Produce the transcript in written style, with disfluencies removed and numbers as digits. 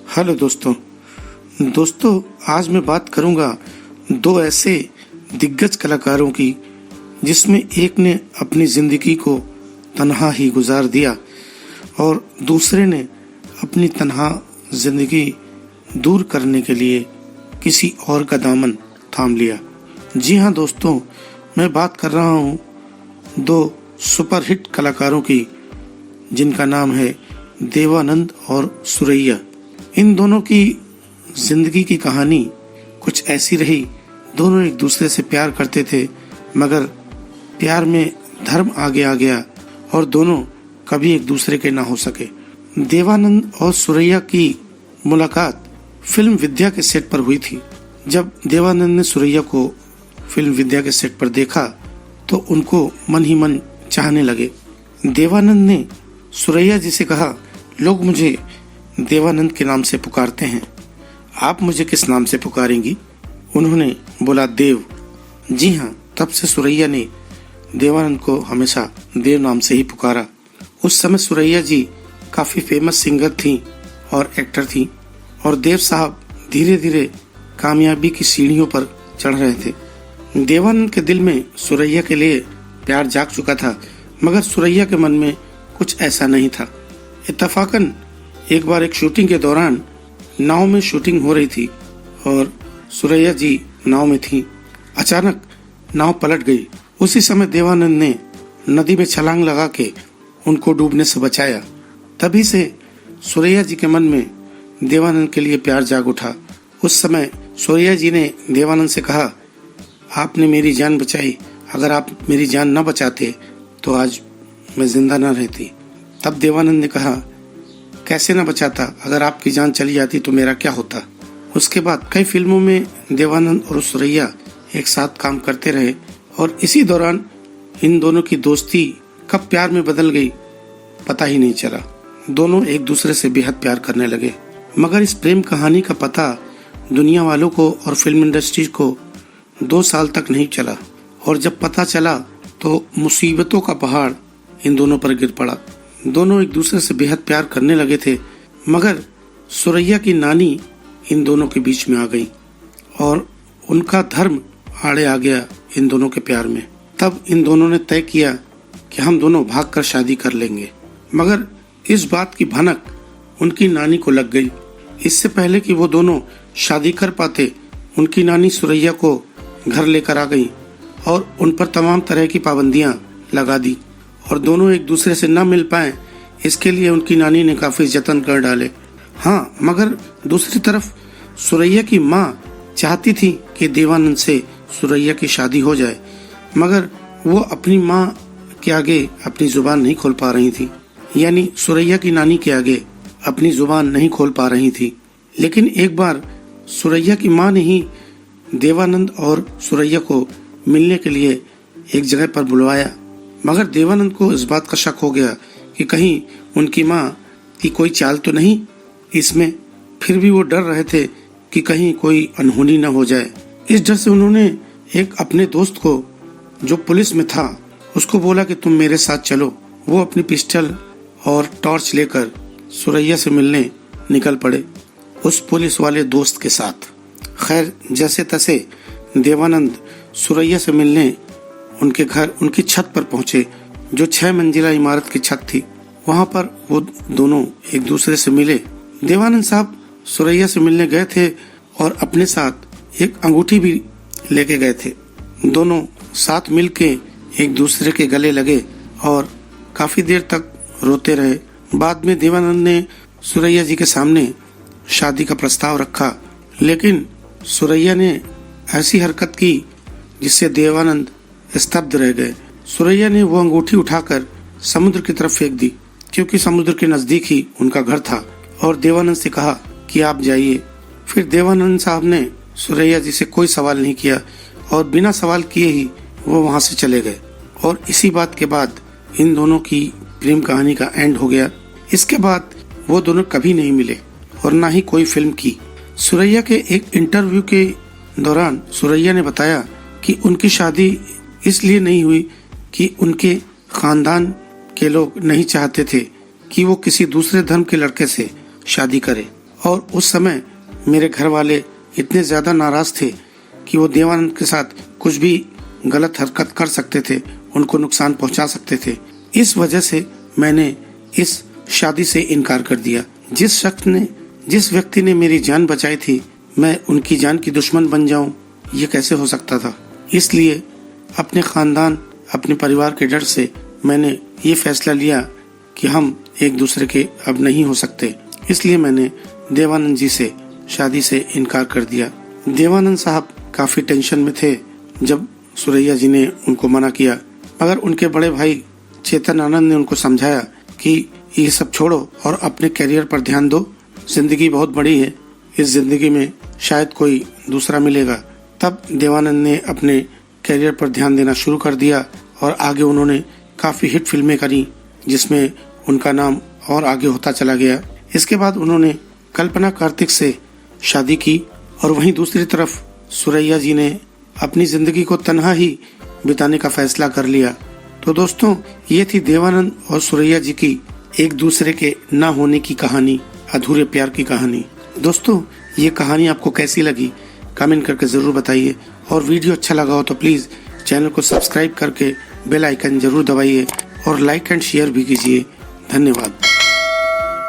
Hello दोस्तों, आज मैं बात करूंगा दो ऐसे दिग्गज कलाकारों की जिसमें एक ने अपनी जिंदगी को तन्हा ही गुजार दिया और दूसरे ने अपनी तन्हा जिंदगी दूर करने के लिए किसी और का दामन थाम लिया। जी हाँ दोस्तों, मैं बात कर रहा हूँ दो सुपरहिट कलाकारों की जिनका नाम है देवानंद और सुरैया। इन दोनों की जिंदगी की कहानी कुछ ऐसी रही। दोनों एक दूसरे से प्यार करते थे, मगर प्यार में धर्म आगे आ गया और दोनों कभी एक दूसरे के ना हो सके। देवानंद और सुरैया की मुलाकात फिल्म विद्या के सेट पर हुई थी। जब देवानंद ने सुरैया को फिल्म विद्या के सेट पर देखा तो उनको मन ही मन चाहने लगे। देवानंद ने सुरैया जी से कहा, लोग मुझे देवानंद के नाम से पुकारते हैं, आप मुझे किस नाम से पुकारेंगी? उन्होंने बोला, देव। जी हाँ, तब से सुरैया ने देवानंद को हमेशा देव नाम से ही पुकारा। उस समय सुरैया जी काफी फेमस सिंगर थी और एक्टर थी और देव साहब धीरे धीरे कामयाबी की सीढ़ियों पर चढ़ रहे थे। देवानंद के दिल में सुरैया के लिए प्यार जाग चुका था, मगर सुरैया के मन में कुछ ऐसा नहीं था। इत्तफाकन एक बार एक शूटिंग के दौरान नाव में शूटिंग हो रही थी और सुरैया जी नाव में थी। अचानक नाव पलट गई। उसी समय देवानंद ने नदी में छलांग लगा के उनको डूबने से बचाया। तभी से सुरैया जी के मन में देवानंद के लिए प्यार जाग उठा। उस समय सुरैया जी ने देवानंद से कहा, आपने मेरी जान बचाई, अगर आप मेरी जान न बचाते तो आज मैं जिंदा न रहती। तब देवानंद ने कहा, कैसे न बचाता, अगर आपकी जान चली जाती तो मेरा क्या होता। उसके बाद कई फिल्मों में देवानंद और सुरैया एक साथ काम करते रहे और इसी दौरान इन दोनों की दोस्ती कब प्यार में बदल गई पता ही नहीं चला। दोनों एक दूसरे से बेहद प्यार करने लगे, मगर इस प्रेम कहानी का पता दुनिया वालों को और फिल्म इंडस्ट्री को 2 साल तक नहीं चला और जब पता चला तो मुसीबतों का पहाड़ इन दोनों पर गिर पड़ा। दोनों एक दूसरे से बेहद प्यार करने लगे थे, मगर सुरैया की नानी इन दोनों के बीच में आ गई और उनका धर्म आड़े आ गया इन दोनों के प्यार में। तब इन दोनों ने तय किया कि हम दोनों भागकर शादी कर लेंगे, मगर इस बात की भनक उनकी नानी को लग गई। इससे पहले कि वो दोनों शादी कर पाते, उनकी नानी सुरैया को घर लेकर आ गई और उन पर तमाम तरह की पाबंदियां लगा दी और दोनों एक दूसरे से न मिल पाए, इसके लिए उनकी नानी ने काफी जतन कर डाले। हाँ, मगर दूसरी तरफ सुरैया की माँ चाहती थी कि देवानंद से सुरैया की शादी हो जाए, मगर वो अपनी माँ के आगे अपनी जुबान नहीं खोल पा रही थी, यानी सुरैया की नानी के आगे अपनी जुबान नहीं खोल पा रही थी। लेकिन एक बार सुरैया की माँ ने ही देवानंद और सुरैया को मिलने के लिए एक जगह पर बुलवाया, मगर देवानंद को इस बात का शक हो गया कि कहीं उनकी माँ की कोई चाल तो नहीं इसमें। फिर भी वो डर रहे थे कि कहीं कोई अनहोनी न हो जाए। इस डर से उन्होंने एक अपने दोस्त को जो पुलिस में था उसको बोला कि तुम मेरे साथ चलो। वो अपनी पिस्टल और टॉर्च लेकर सुरैया से मिलने निकल पड़े उस पुलिस वाले दोस्त के साथ। खैर, जैसे तैसे देवानंद सुरैया से मिलने उनके घर, उनकी छत पर पहुंचे, जो 6 मंजिला इमारत की छत थी। वहां पर वो दोनों एक दूसरे से मिले। देवानंद साहब सुरैया से मिलने गए थे और अपने साथ एक अंगूठी भी लेके गए थे। दोनों साथ मिलके एक दूसरे के गले लगे और काफी देर तक रोते रहे। बाद में देवानंद ने सुरैया जी के सामने शादी का प्रस्ताव रखा, लेकिन सुरैया ने ऐसी हरकत की जिससे देवानंद स्तब्ध रह गए। सुरैया ने वो अंगूठी उठाकर समुद्र की तरफ फेंक दी, क्योंकि समुद्र के नजदीक ही उनका घर था, और देवानंद से कहा कि आप जाइए। फिर देवानंद साहब ने सुरैया जी से कोई सवाल नहीं किया और बिना सवाल किए ही वो वहां से चले गए और इसी बात के बाद इन दोनों की प्रेम कहानी का एंड हो गया। इसके बाद वो दोनों कभी नहीं मिले और ना ही कोई फिल्म की। सुरैया के एक इंटरव्यू के दौरान सुरैया ने बताया कि उनकी शादी इसलिए नहीं हुई कि उनके खानदान के लोग नहीं चाहते थे कि वो किसी दूसरे धर्म के लड़के से शादी करे और उस समय मेरे घर वाले इतने ज्यादा नाराज थे कि वो देवानंद के साथ कुछ भी गलत हरकत कर सकते थे, उनको नुकसान पहुंचा सकते थे। इस वजह से मैंने इस शादी से इनकार कर दिया। जिस व्यक्ति ने मेरी जान बचाई थी, मैं उनकी जान की दुश्मन बन जाऊं, ये कैसे हो सकता था। इसलिए अपने खानदान, अपने परिवार के डर से मैंने ये फैसला लिया कि हम एक दूसरे के अब नहीं हो सकते। इसलिए मैंने देवानंद जी से शादी से इनकार कर दिया। देवानंद साहब काफी टेंशन में थे जब सुरैया जी ने उनको मना किया, मगर उनके बड़े भाई चेतन आनंद ने उनको समझाया कि ये सब छोड़ो और अपने करियर पर ध्यान दो, जिंदगी बहुत बड़ी है, इस जिंदगी में शायद कोई दूसरा मिलेगा। तब देवानंद ने अपने करियर पर ध्यान देना शुरू कर दिया और आगे उन्होंने काफी हिट फिल्में करी, जिसमें उनका नाम और आगे होता चला गया। इसके बाद उन्होंने कल्पना कार्तिक से शादी की और वहीं दूसरी तरफ सुरैया जी ने अपनी जिंदगी को तन्हा ही बिताने का फैसला कर लिया। तो दोस्तों, ये थी देवानंद और सुरैया जी की एक दूसरे के ना होने की कहानी, अधूरे प्यार की कहानी। दोस्तों, ये कहानी आपको कैसी लगी कमेंट करके जरूर बताइए, और वीडियो अच्छा लगा हो तो प्लीज चैनल को सब्सक्राइब करके बेल आइकन जरूर दबाइए और लाइक एंड शेयर भी कीजिए। धन्यवाद।